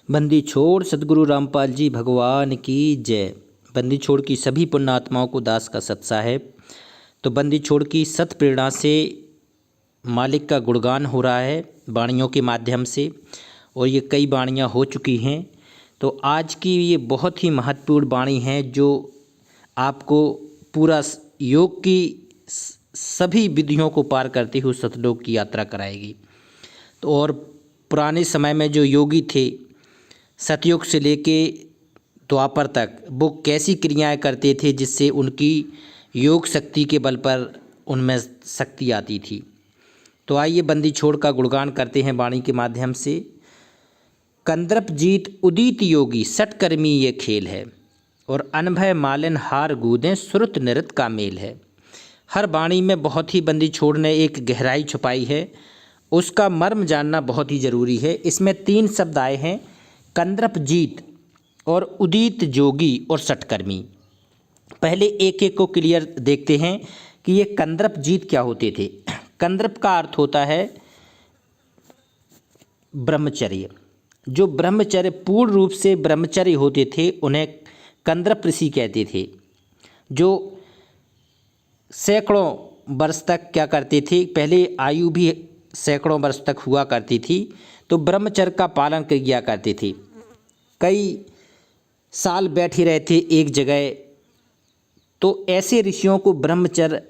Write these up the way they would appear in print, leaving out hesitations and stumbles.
बंदी छोड़ सद्गुरु रामपाल जी भगवान की जय। बंदी छोड़ की सभी पुण्यात्माओं को दास का सत साहेब। तो बंदी छोड़ की सत प्रेरणा से मालिक का गुणगान हो रहा है वाणियों के माध्यम से, और ये कई वाणियाँ हो चुकी हैं। तो आज की ये बहुत ही महत्वपूर्ण वाणी है जो आपको पूरा योग की सभी विधियों को पार करते हुए सतलोक की यात्रा कराएगी। तो और पुराने समय में जो योगी थे सतयुग से लेके द्वापर तक, वो कैसी क्रियाएं करते थे जिससे उनकी योग शक्ति के बल पर उनमें शक्ति आती थी। तो आइए बंदी छोड़ का गुणगान करते हैं वाणी के माध्यम से। कंदर्प जीत उदित योगी सटकर्मी ये खेल है, और अनभय मालिन हार गूदें सुरत नृत का मेल है। हर वाणी में बहुत ही बंदी छोड़ ने एक गहराई छुपाई है, उसका मर्म जानना बहुत ही ज़रूरी है। इसमें 3 शब्द आए हैं, कंदर्प जीत और उदित जोगी और सटकर्मी। पहले एक एक को क्लियर देखते हैं कि ये कंदर्प जीत क्या होते थे। कंदर्प का अर्थ होता है ब्रह्मचर्य। जो ब्रह्मचर्य पूर्ण रूप से ब्रह्मचर्य होते थे उन्हें कंदर्प ऋषि कहते थे, जो सैकड़ों वर्ष तक क्या करते थे, पहले आयु भी सैकड़ों वर्ष तक हुआ करती थी, तो ब्रह्मचर्य का पालन किया करते थे। कई साल बैठे रहते एक जगह, तो ऐसे ऋषियों को ब्रह्मचर्य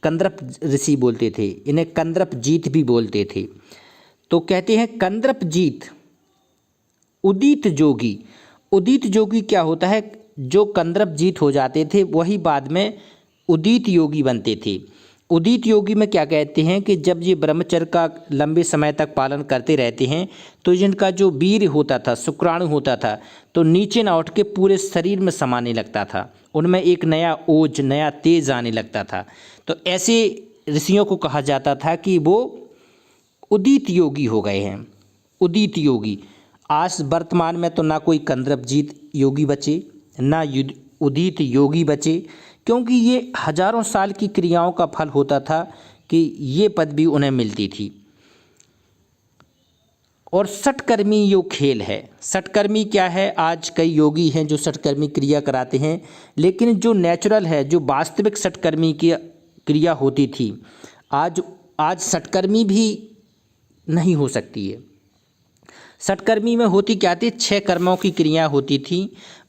कंदर्प ऋषि बोलते थे। इन्हें कंदर्प जीत भी बोलते थे। तो कहते हैं कंदर्प जीत उदित जोगी। उदित जोगी क्या होता है, जो कंदर्प जीत हो जाते थे वही बाद में उदित योगी बनते थे। उदित योगी में क्या कहते हैं कि जब ये ब्रह्मचर्य का लंबे समय तक पालन करते रहते हैं तो जिनका जो वीर्य होता था, शुक्राणु होता था, तो नीचे ना उठ के पूरे शरीर में समाने लगता था, उनमें एक नया ओज, नया तेज आने लगता था। तो ऐसे ऋषियों को कहा जाता था कि वो उदित योगी हो गए हैं, उदित योगी। आज वर्तमान में तो ना कोई कंदर्प जीत योगी बचे, ना उदित योगी बचे, क्योंकि ये हजारों साल की क्रियाओं का फल होता था कि ये पदवी उन्हें मिलती थी। और सटकर्मी यो खेल है। सटकर्मी क्या है, आज कई योगी हैं जो सटकर्मी क्रिया कराते हैं, लेकिन जो नेचुरल है, जो वास्तविक सटकर्मी की क्रिया होती थी, आज सटकर्मी भी नहीं हो सकती है। सटकर्मी में होती क्या थी, 6 कर्मों की क्रिया होती थी।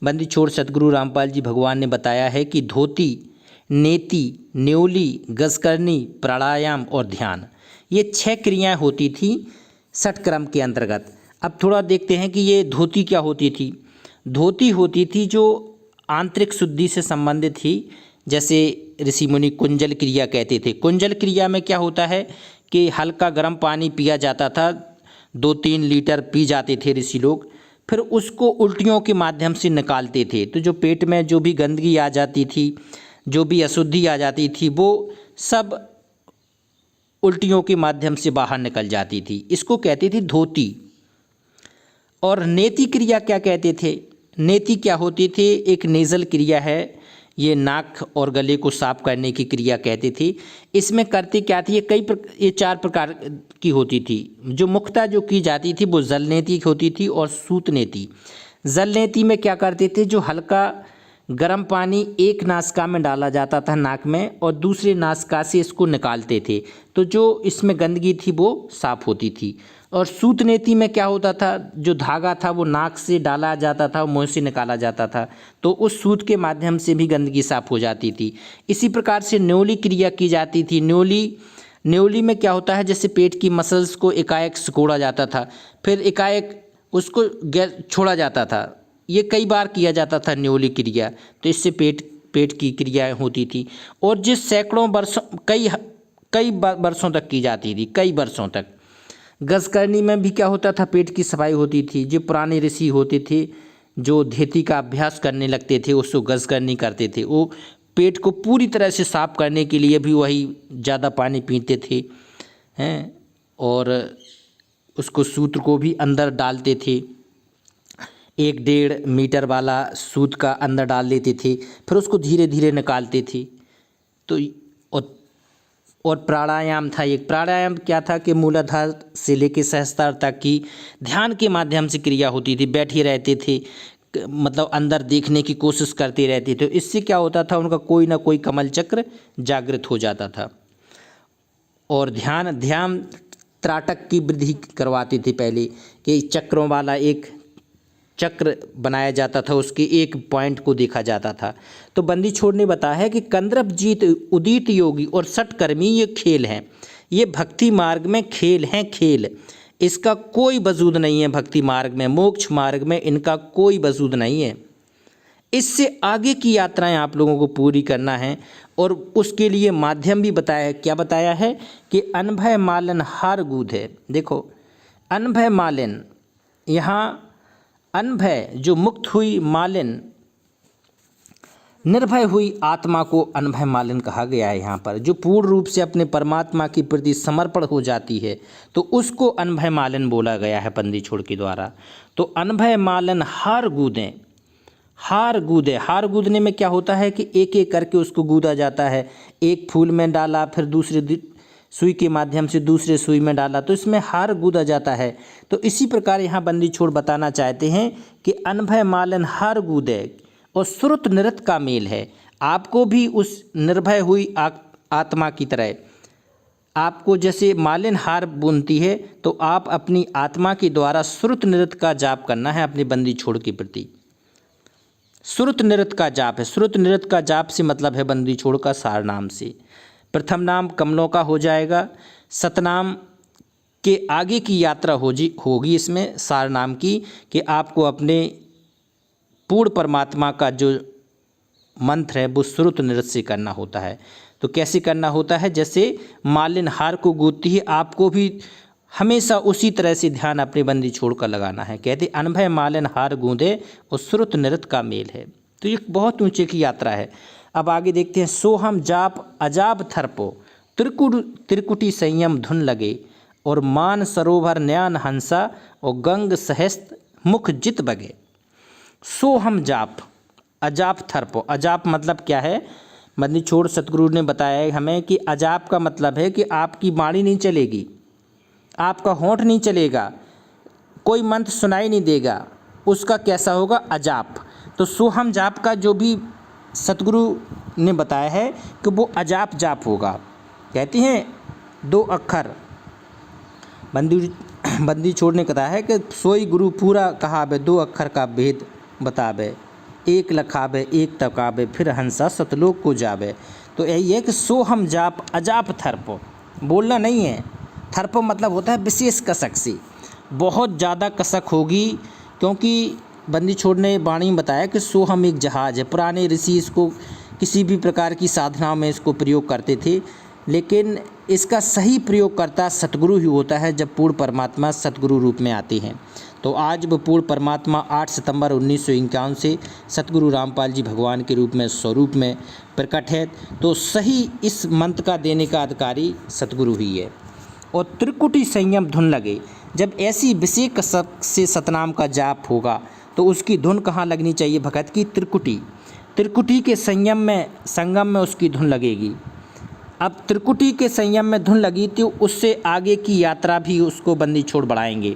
बंदी छोड़ सतगुरु रामपाल जी भगवान ने बताया है कि धोती, नेति, न्योली, गजकरनी, प्राणायाम और ध्यान, ये 6 क्रियाएं होती थी सटकर्म के अंतर्गत। अब थोड़ा देखते हैं कि ये धोती क्या होती थी। धोती होती थी जो आंतरिक शुद्धि से संबंधित थी, जैसे ऋषि मुनि कुंजल क्रिया कहते थे। कुंजल क्रिया में क्या होता है कि हल्का गर्म पानी पिया जाता था, 2-3 लीटर पी जाते थे ऋषि लोग, फिर उसको उल्टियों के माध्यम से निकालते थे। तो जो पेट में जो भी गंदगी आ जाती थी, जो भी अशुद्धि आ जाती थी, वो सब उल्टियों के माध्यम से बाहर निकल जाती थी। इसको कहते थे धोती। और नेति क्रिया क्या कहते थे, नेति क्या होती थी, एक नेज़ल क्रिया है, ये नाक और गले को साफ करने की क्रिया कहते थे। इसमें करते क्या थी, ये 4 प्रकार की होती थी। जो मुख्यतः जो की जाती थी वो जल नेति होती थी और सूत नेति। जल नेति में क्या करते थे, जो हल्का गर्म पानी एक नासिका में डाला जाता था नाक में, और दूसरे नासिका से इसको निकालते थे, तो जो इसमें गंदगी थी वो साफ होती थी। और सूत नेति में क्या होता था, जो धागा था वो नाक से डाला जाता था, मुंह से निकाला जाता था, तो उस सूत के माध्यम से भी गंदगी साफ हो जाती थी। इसी प्रकार से न्योली क्रिया की जाती थी। न्योली में क्या होता है, जैसे पेट की मसल्स को एकाएक सिकोड़ा जाता था, फिर एकाएक उसको छोड़ा जाता था। ये कई बार किया जाता था न्योली क्रिया, तो इससे पेट की क्रियाएं होती थी। और जिस सैकड़ों वर्षों कई वर्षों तक की जाती थी, कई वर्षों तक। गजकरनी में भी क्या होता था, पेट की सफाई होती थी। जो पुराने ऋषि होते थे जो धेती का अभ्यास करने लगते थे उसको गजकरनी करते थे। वो पेट को पूरी तरह से साफ करने के लिए भी वही ज़्यादा पानी पीते थे हैं, और उसको सूत्र को भी अंदर डालते थे, 1-1.5 मीटर वाला सूत का अंदर डाल देते थे, फिर उसको धीरे धीरे निकालते थे। तो और और प्राणायाम था एक। प्राणायाम क्या था कि मूलाधार से लेकर सहस्त्रार तक की ध्यान के माध्यम से क्रिया होती थी, बैठे रहते थे, मतलब अंदर देखने की कोशिश करते रहते थे। तो इससे क्या होता था, उनका कोई ना कोई कमल चक्र जागृत हो जाता था। और ध्यान ध्यान त्राटक की वृद्धि करवाते थे पहले, कि चक्रों वाला एक चक्र बनाया जाता था, उसके एक पॉइंट को देखा जाता था। तो बंदी छोड़ ने बताया है कि कंदर्पजीत उदित योगी और षटकर्मी ये खेल हैं, ये भक्ति मार्ग में खेल हैं, खेल। इसका कोई वजूद नहीं है भक्ति मार्ग में, मोक्ष मार्ग में इनका कोई वजूद नहीं है। इससे आगे की यात्राएं आप लोगों को पूरी करना है और उसके लिए माध्यम भी बताया है। क्या बताया है कि अनभय मालन हार गूध है। देखो अनभय मालन, यहाँ अनभय जो मुक्त हुई, मालिन निर्भय हुई आत्मा को अनभय मालिन कहा गया है। यहाँ पर जो पूर्ण रूप से अपने परमात्मा के प्रति समर्पण हो जाती है तो उसको अनभय मालिन बोला गया है बंदी छोड़ के द्वारा। तो अनभय मालिन हार गूदें, हार गूदे, हार गूदने में क्या होता है कि एक एक करके उसको गूदा जाता है। एक फूल में डाला, फिर दूसरे सुई के माध्यम से दूसरे सुई में डाला, तो इसमें हार गूदा जाता है। तो इसी प्रकार यहाँ बंदी छोड़ बताना चाहते हैं कि अनभय मालन हार गूदे और श्रुत नृत का मेल है। आपको भी उस निर्भय हुई आत्मा की तरह, आपको जैसे मालिन हार बुनती है, तो आप अपनी आत्मा के द्वारा श्रुत नृत का जाप करना है अपने बंदी छोड़ के प्रति। श्रुत नृत का जाप है। श्रुत नृत का जाप से मतलब है बंदी छोड़ का सार नाम से। प्रथम नाम कमलों का हो जाएगा, सतनाम के आगे की यात्रा होगी इसमें सार नाम की, कि आपको अपने पूर्ण परमात्मा का जो मंत्र है वो श्रुत नृत से करना होता है। तो कैसे करना होता है, जैसे मालिन हार को गूंथती है, आपको भी हमेशा उसी तरह से ध्यान अपने बंदी छोड़ कर लगाना है। कहते अनभय मालिन हार गूंदे और श्रुत नृत का मेल है। तो ये बहुत ऊंचे की यात्रा है। अब आगे देखते हैं। सोहम जाप अजाब थर्पो त्रिकुटी संयम धुन लगे और मान सरोवर न्यान हंसा और गंग सहस्त मुख जित बगे। सोहम जाप अजाप थर्पो, अजाप मतलब क्या है, बंदी छोड़ सतगुरु ने बताया है हमें कि अजाप का मतलब है कि आपकी वाणी नहीं चलेगी, आपका होंठ नहीं चलेगा, कोई मंत्र सुनाई नहीं देगा, उसका कैसा होगा, अजाप। तो सोहम जाप का जो भी सतगुरु ने बताया है कि वो अजाप जाप होगा। कहते हैं 2 अक्षर, बंदी छोड़ ने बताया है कि सोई गुरु पूरा कहावे 2 अक्षर का भेद बतावे, एक लखावे एक तकावे फिर हंसा सतलोक को जावे। तो यही है कि सोहम जाप अजाप थर्पो, बोलना नहीं है। थर्पो मतलब होता है विशेष कसक से, बहुत ज़्यादा कसक होगी, क्योंकि बंदी छोड़ ने वाणी में बताया कि सोहम एक जहाज है। पुराने ऋषि इसको किसी भी प्रकार की साधना में इसको प्रयोग करते थे, लेकिन इसका सही प्रयोगकर्ता सतगुरु ही होता है जब पूर्ण परमात्मा सतगुरु रूप में आते हैं। तो आज वो पूर्ण परमात्मा 8 सितंबर 1951 से सतगुरु रामपाल जी भगवान के रूप में स्वरूप में प्रकट है। तो सही इस मंत्र का देने का अधिकारी सतगुरु ही है। और त्रिकुटी संयम धुन लगे, जब ऐसी विशेष कसक से सतनाम का जाप होगा तो उसकी धुन कहाँ लगनी चाहिए, भगत की त्रिकुटी, त्रिकुटी के संगम में उसकी धुन लगेगी। अब त्रिकुटी के संयम में धुन लगी तो उससे आगे की यात्रा भी उसको बंदी छोड़ बढ़ाएंगे।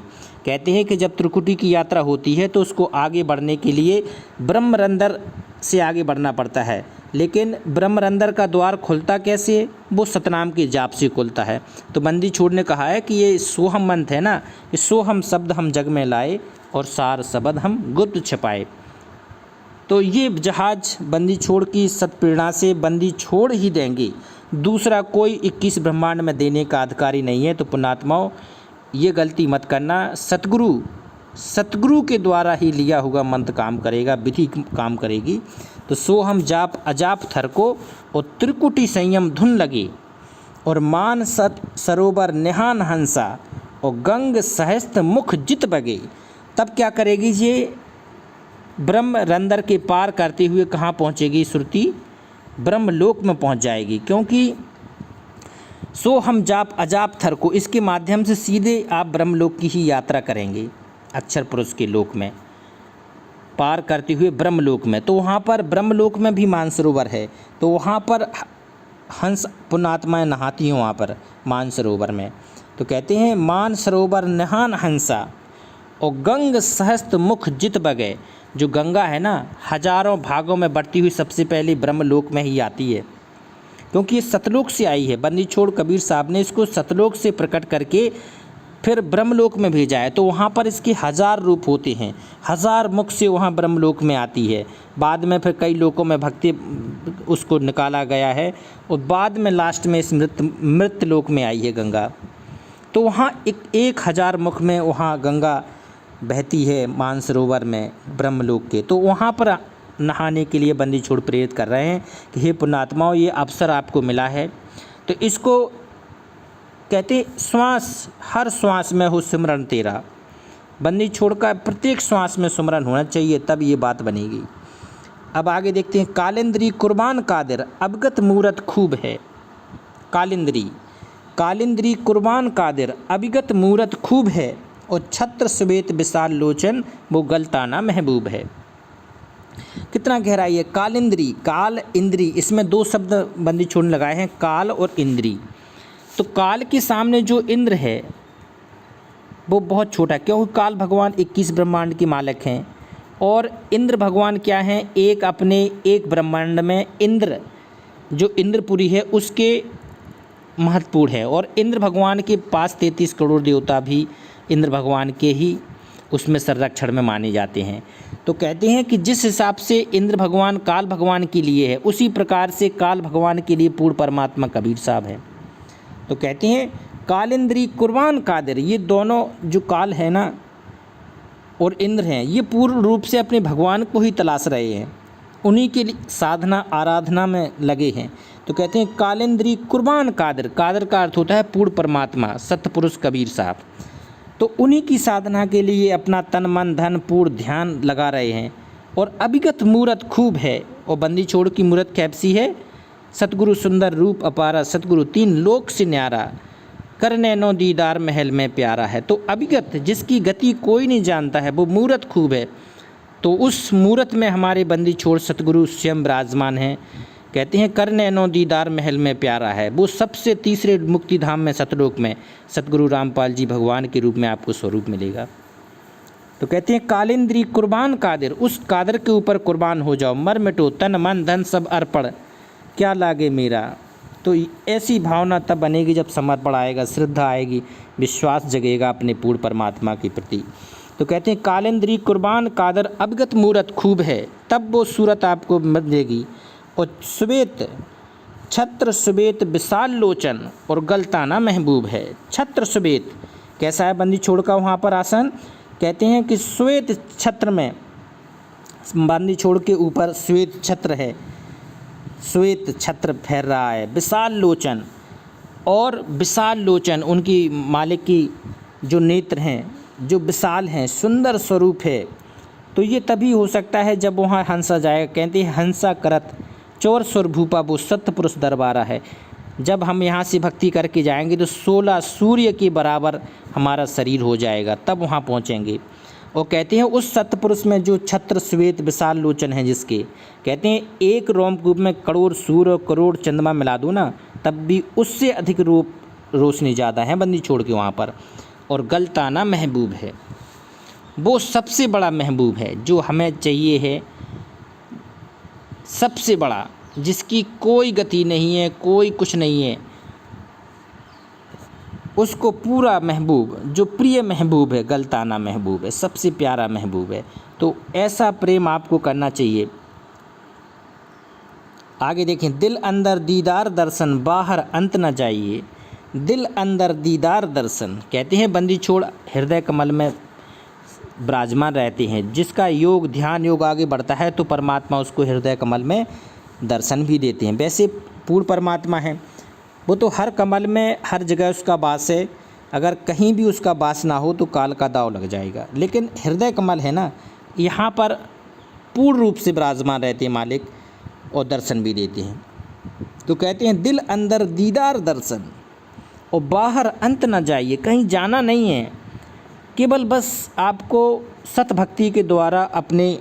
कहते हैं कि जब त्रिकुटी की यात्रा होती है तो उसको आगे बढ़ने के लिए ब्रह्मरंध्र से आगे बढ़ना पड़ता है, लेकिन ब्रह्मरंध्र का द्वार खुलता कैसे, वो सतनाम के जाप से खुलता है। तो बंदी छोड़ ने कहा है कि ये सोहम मंत्र है ना, कि सोहम शब्द हम जग में लाए और सार शब्द हम गुप्त छपाए। तो ये जहाज बंदी छोड़ की सत्प्रेरणा से बंदी छोड़ ही देंगे, दूसरा कोई 21 ब्रह्मांड में देने का अधिकारी नहीं है। तो पुण्यात्माओं, ये गलती मत करना। सतगुरु के द्वारा ही लिया हुआ मंत्र काम करेगा, विधि काम करेगी। तो सोहम जाप अजाप थर को और त्रिकुटी संयम धुन लगे और मान सरोवर निहान हंसा और गंग सहस्त्र मुख जित बगे। तब क्या करेगी, ये ब्रह्मरंध्र के पार करते हुए कहाँ पहुँचेगी, श्रुति ब्रह्मलोक में पहुँच जाएगी। क्योंकि सोहम जाप अजाप थर को, इसके माध्यम से सीधे आप ब्रह्मलोक की ही यात्रा करेंगे, अक्षर पुरुष के लोक में पार करते हुए ब्रह्मलोक में। तो वहाँ पर ब्रह्मलोक में भी मानसरोवर है, तो वहाँ पर हंस पुण्यात्माएँ नहाती हैं वहाँ पर मानसरोवर में। तो कहते हैं मानसरोवर नहान हंसा और गंग सहस्त्र मुख जित बगै। जो गंगा है ना, हजारों भागों में बढ़ती हुई सबसे पहले ब्रह्मलोक में ही आती है, क्योंकि ये सतलोक से आई है। बंदी छोड़ कबीर साहब ने इसको सतलोक से प्रकट करके फिर ब्रह्मलोक में भेजा है। तो वहाँ पर इसके 1000 रूप होते हैं, 1000 मुख से वहाँ ब्रह्मलोक में आती है। बाद में फिर कई लोकों में भक्ति उसको निकाला गया है और बाद में लास्ट में इस मृत लोक में आई है गंगा। तो वहाँ 1000 मुख में वहाँ गंगा बहती है मानसरोवर में ब्रह्मलोक के। तो वहाँ पर नहाने के लिए बंदी छोड़ प्रेरित कर रहे हैं कि हे पुण्यात्माओं, ये अवसर आपको मिला है। तो इसको कहते श्वास, हर श्वास में हो सिमरन तेरा। बंदी छोड़ का प्रत्येक श्वास में सिमरन होना चाहिए, तब ये बात बनेगी। अब आगे देखते हैं। कालिंद्री कुर्बान कादिर अवगत मूरत खूब है। कालिंद्री कुर्बान कादिर अविगत मूरत खूब है और छत्र श्वेत विशाल लोचन वो गलताना महबूब है। कितना गहराई है। कालिंद्री, काल इंद्री, इसमें 2 शब्द बंदी छोड़ लगाए हैं, काल और इंद्री। तो काल के सामने जो इंद्र है वो बहुत छोटा है, क्योंकि काल भगवान 21 ब्रह्मांड के मालिक हैं और इंद्र भगवान क्या हैं, एक ब्रह्मांड में इंद्र, जो इंद्रपुरी है उसके महत्वपूर्ण है। और इंद्र भगवान के पास 33 करोड़ देवता भी इंद्र भगवान के ही उसमें संरक्षण में माने जाते हैं। तो कहते हैं कि जिस हिसाब से इंद्र भगवान काल भगवान के लिए है, उसी प्रकार से काल भगवान के लिए पूर्ण परमात्मा कबीर साहब है। तो कहते हैं कालिंद्री कुर्बान कादिर, ये दोनों जो काल है ना और इंद्र हैं, ये पूर्ण रूप से अपने भगवान को ही तलाश रहे हैं, उन्हीं के साधना आराधना में लगे हैं। तो कहते हैं कालिंद्री कुर्बान कादिर, कादिर का अर्थ होता है पूर्ण परमात्मा, सतपुरुष कबीर साहब। तो उन्हीं की साधना के लिए अपना तन मन धन पूर्ण ध्यान लगा रहे हैं। और अभिगत मूरत खूब है, और बंदी छोड़ की मूरत कैसी है, सतगुरु सुंदर रूप अपारा, सतगुरु 3 लोक से न्यारा, कर नैनो दीदार महल में प्यारा है। तो अभिगत, जिसकी गति कोई नहीं जानता है, वो मूरत खूब है। तो उस मूरत में हमारे बंदी छोड़ सतगुरु स्वयं विराजमान हैं। कहते हैं कर नैनो दीदार महल में प्यारा है, वो सबसे तीसरे मुक्ति धाम में सतलोक में सतगुरु रामपाल जी भगवान के रूप में आपको स्वरूप मिलेगा। तो कहते हैं कालिंद्री कुर्बान कादिर, उस कादिर के ऊपर कुर्बान हो जाओ, मर मिटो तन मन धन सब अर्पण, क्या लागे मेरा। तो ऐसी भावना तब बनेगी जब समर्पण आएगा, श्रद्धा आएगी, विश्वास जगेगा अपने पूर्ण परमात्मा के प्रति। तो कहते हैं कालिंद्री कुर्बान कादर अवगत मूरत खूब है, तब वो सूरत आपको मिलेगी। और श्वेत, छत्र श्वेत विशाल लोचन और गलताना महबूब है। छत्र श्वेत कैसा है बंदी छोड़ का वहाँ पर आसन, कहते हैं कि श्वेत छत्र में, बंदी छोड़ के ऊपर श्वेत छत्र है, श्वेत छत्र फैल रहा है। विशाल लोचन, और विशाल लोचन उनकी मालिक की जो नेत्र हैं, जो विशाल हैं, सुंदर स्वरूप है। तो ये तभी हो सकता है जब वहाँ हंसा जाएगा। कहते हैं हंसा करत चोर सुर भूपा, वो सत्य पुरुष दरबारा है। जब हम यहाँ से भक्ति करके जाएंगे तो 16 सूर्य के बराबर हमारा शरीर हो जाएगा, तब वहाँ पहुँचेंगे। और कहते हैं उस सतपुरुष में जो छत्र श्वेत विशाल लोचन है, जिसके कहते हैं एक रोमकूप में करोड़ सूर्य करोड़ चंद्रमा मिला दो ना, तब भी उससे अधिक रूप रोशनी ज़्यादा है बंदी छोड़ के वहाँ पर। और गलताना महबूब है, वो सबसे बड़ा महबूब है जो हमें चाहिए है, सबसे बड़ा, जिसकी कोई गति नहीं है, कोई कुछ नहीं है, उसको पूरा महबूब, जो प्रिय महबूब है, गलताना महबूब है, सबसे प्यारा महबूब है। तो ऐसा प्रेम आपको करना चाहिए। आगे देखें, दिल अंदर दीदार दर्शन बाहर अंत न जाइए। दिल अंदर दीदार दर्शन, कहते हैं बंदी छोड़ हृदय कमल में विराजमान रहते हैं। जिसका योग ध्यान योग आगे बढ़ता है तो परमात्मा उसको हृदय कमल में दर्शन भी देते हैं। वैसे पूर्ण परमात्मा है, वो तो हर कमल में हर जगह उसका वास है। अगर कहीं भी उसका वास ना हो तो काल का दाव लग जाएगा। लेकिन हृदय कमल है ना, यहाँ पर पूर्ण रूप से विराजमान रहते हैं मालिक, और दर्शन भी देते हैं। तो कहते हैं दिल अंदर दीदार दर्शन और बाहर अंत न जाइए, कहीं जाना नहीं है, केवल बस आपको सतभक्ति के द्वारा अपने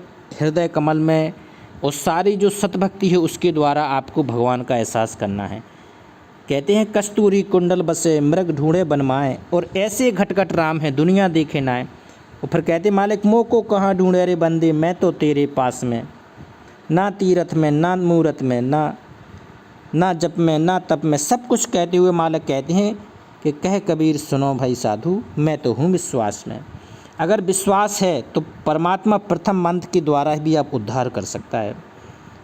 हृदय कमल में, और सारी जो सतभक्ति है उसके द्वारा आपको भगवान का एहसास करना है। कहते हैं कस्तूरी कुंडल बसे मृग ढूंढे बनमाए, और ऐसे घटघट राम है दुनिया देखे नाए। और फिर कहते मालिक मोह को कहाँ ढूंढे रे बंदे, मैं तो तेरे पास में, ना तीरथ में ना मूरत में ना जप में ना तप में, सब कुछ कहते हुए मालिक कहते हैं कि कह कबीर सुनो भाई साधु, मैं तो हूँ विश्वास में। अगर विश्वास है तो परमात्मा प्रथम मंत्र के द्वारा भी आप उद्धार कर सकता है,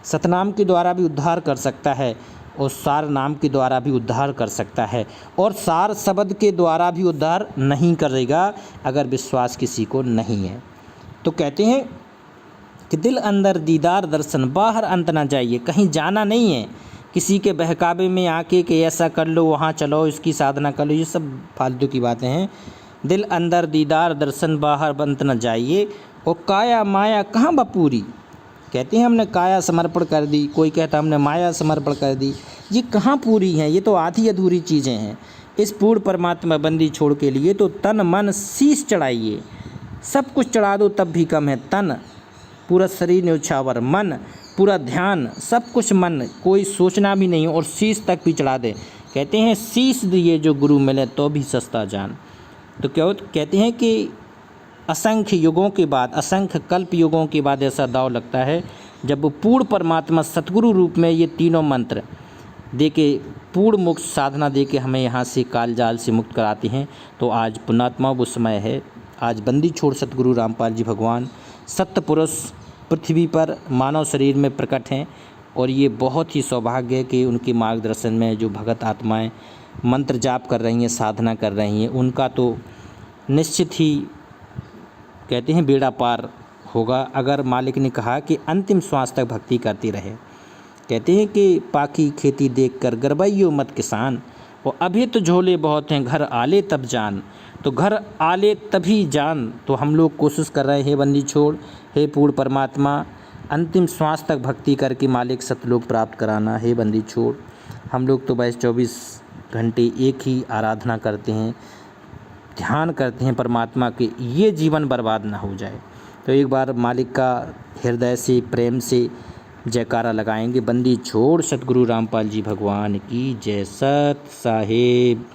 सतनाम के द्वारा भी उद्धार कर सकता है, और सार नाम के द्वारा भी उद्धार कर सकता है, और सार शब्द के द्वारा भी उद्धार नहीं करेगा अगर विश्वास किसी को नहीं है। तो कहते हैं कि दिल अंदर दीदार दर्शन, बाहर अंत ना जाइए, कहीं जाना नहीं है किसी के बहकावे में आके कि ऐसा कर लो, वहाँ चलो, इसकी साधना कर लो, ये सब फालतू की बातें हैं। दिल अंदर दीदार दर्शन, बाहर अंत न जाइए, और काया माया कहाँ बपूरी। कहते हैं हमने काया समर्पण कर दी, कोई कहता हमने माया समर्पण कर दी, ये कहाँ पूरी हैं, ये तो आधी अधूरी चीज़ें हैं। इस पूर्ण परमात्मा बंदी छोड़ के लिए तो तन मन शीश चढ़ाइए, सब कुछ चढ़ा दो तब भी कम है। तन पूरा शरीर न्यौछावर, मन पूरा ध्यान, सब कुछ मन, कोई सोचना भी नहीं, और शीश तक भी चढ़ा दे। कहते हैं शीश दिए जो गुरु मिले तो भी सस्ता जान। तो क्या कहते हैं कि असंख्य युगों के बाद, असंख्य कल्प युगों के बाद ऐसा दाव लगता है जब वो पूर्ण परमात्मा सतगुरु रूप में ये तीनों मंत्र दे के पूर्ण मुक्त साधना दे के हमें यहाँ से काल जाल से मुक्त कराते हैं। तो आज पुण्यात्मा वो समय है, आज बंदी छोड़ सतगुरु रामपाल जी भगवान सत्य पुरुष पृथ्वी पर मानव शरीर में प्रकट हैं, और ये बहुत ही सौभाग्य है कि उनके मार्गदर्शन में जो भगत आत्माएं मंत्र जाप कर रही हैं, साधना कर रही हैं, उनका तो निश्चित ही कहते हैं बेड़ा पार होगा, अगर मालिक ने कहा कि अंतिम श्वास तक भक्ति करते रहे। कहते हैं कि पाकी खेती देखकर गरबैयो मत किसान, और अभी तो झोले बहुत हैं, घर आले तब जान। तो घर आले तभी जान, तो हम लोग कोशिश कर रहे हैं बंदी छोड़, हे पूर्ण परमात्मा अंतिम श्वास तक भक्ति करके मालिक सतलोक प्राप्त कराना। हे बंदी छोड़, हम लोग तो बस 24 घंटे एक ही आराधना करते हैं, ध्यान करते हैं परमात्मा के, ये जीवन बर्बाद ना हो जाए। तो एक बार मालिक का हृदय से प्रेम से जयकारा लगाएंगे। बंदी छोड़ सतगुरु रामपाल जी भगवान की जय। सत साहेब।